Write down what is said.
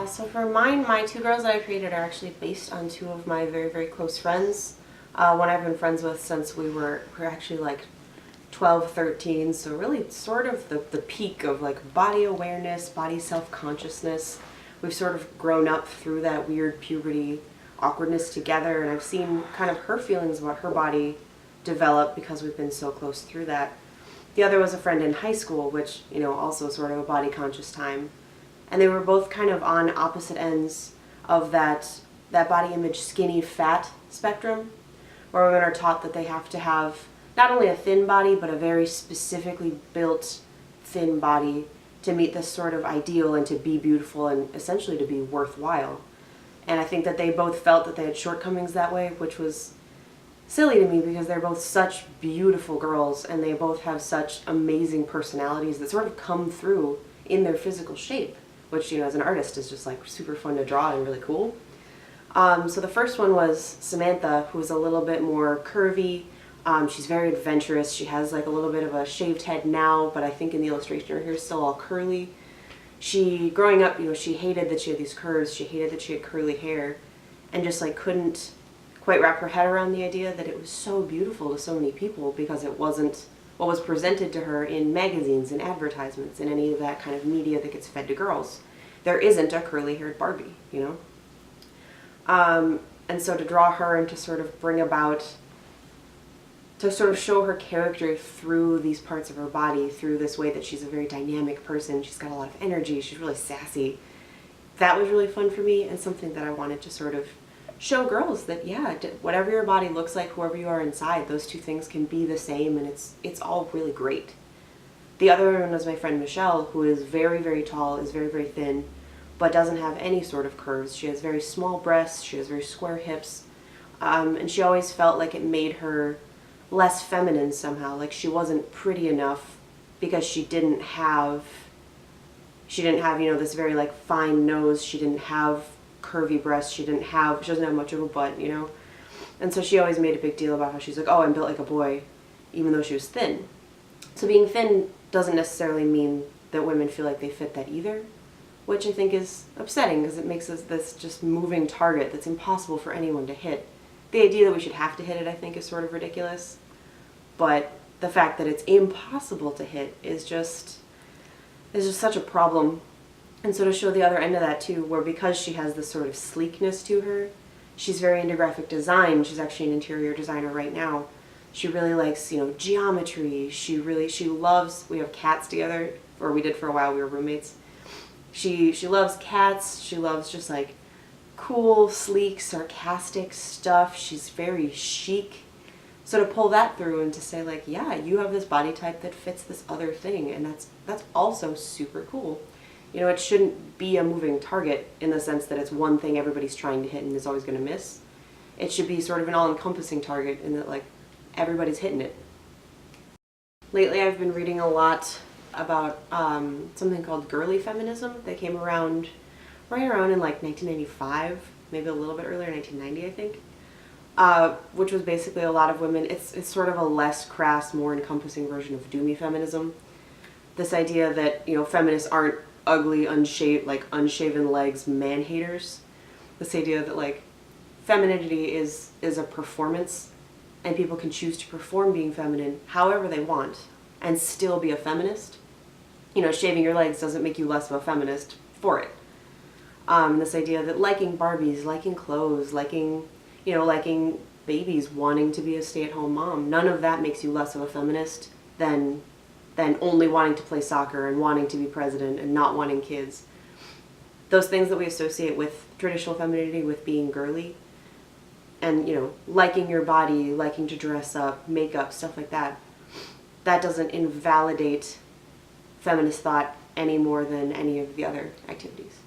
So for mine, my two girls that I created are actually based on two of my very, very close friends. One I've been friends with since we're actually like 12, 13, so really sort of the peak of like body awareness, body self-consciousness. We've sort of grown up through that weird puberty awkwardness together, and I've seen kind of her feelings about her body develop because we've been so close through that. The other was a friend in high school, which, you know, also sort of a body conscious time. And they were both kind of on opposite ends of that body image skinny fat spectrum, where women are taught that they have to have not only a thin body, but a very specifically built thin body to meet this sort of ideal and to be beautiful and essentially to be worthwhile. And I think that they both felt that they had shortcomings that way, which was silly to me because they're both such beautiful girls and they both have such amazing personalities that sort of come through in their physical shape, which, you know, as an artist is just like super fun to draw and really cool. So the first one was Samantha, who was a little bit more curvy. She's very adventurous. She has like a little bit of a shaved head now, but I think in the illustration her hair is still all curly. She, growing up, you know, she hated that she had these curves. She hated that she had curly hair and just like couldn't quite wrap her head around the idea that it was so beautiful to so many people because it wasn't what was presented to her in magazines and advertisements and any of that kind of media that gets fed to girls. There isn't a curly-haired Barbie, you know? And so to draw her and to sort of bring about, to sort of show her character through these parts of her body, through this way that she's a very dynamic person, she's got a lot of energy, she's really sassy, that was really fun for me and something that I wanted to sort of show girls that, yeah, whatever your body looks like, whoever you are inside, those two things can be the same and it's all really great. The other one was my friend Michelle, who is very, very tall, is very, very thin, but doesn't have any sort of curves. She has very small breasts, she has very square hips, and she always felt like it made her less feminine somehow, like she wasn't pretty enough because she didn't have, you know, this very like fine nose, she didn't have curvy breasts, she doesn't have much of a butt, you know? And so she always made a big deal about how she's like, oh, I'm built like a boy, even though she was thin. So being thin doesn't necessarily mean that women feel like they fit that either, which I think is upsetting because it makes us this just moving target that's impossible for anyone to hit. The idea that we should have to hit it, I think, is sort of ridiculous, but the fact that it's impossible to hit is just such a problem. And so to show the other end of that too, where because she has this sort of sleekness to her, she's very into graphic design. She's actually an interior designer right now. She really likes, you know, geometry. She loves, we have cats together, or we did for a while, we were roommates. She loves cats. She loves just like cool, sleek, sarcastic stuff. She's very chic. So to pull that through and to say like, yeah, you have this body type that fits this other thing, and that's also super cool. You know, it shouldn't be a moving target in the sense that it's one thing everybody's trying to hit and is always going to miss. It should be sort of an all-encompassing target in that, like, everybody's hitting it. Lately I've been reading a lot about something called girly feminism that came around right around in like 1995, maybe a little bit earlier, 1990 I think, which was basically a lot of women, it's sort of a less crass, more encompassing version of doomy feminism. This idea that, you know, feminists aren't ugly, unshaven legs man-haters. This idea that like femininity is a performance and people can choose to perform being feminine however they want and still be a feminist. You know, shaving your legs doesn't make you less of a feminist for it. This idea that liking Barbies, liking clothes, liking babies, wanting to be a stay-at-home mom, none of that makes you less of a feminist than only wanting to play soccer and wanting to be president and not wanting kids. Those things that we associate with traditional femininity, with being girly, and, you know, liking your body, liking to dress up, makeup, stuff like that, that doesn't invalidate feminist thought any more than any of the other activities.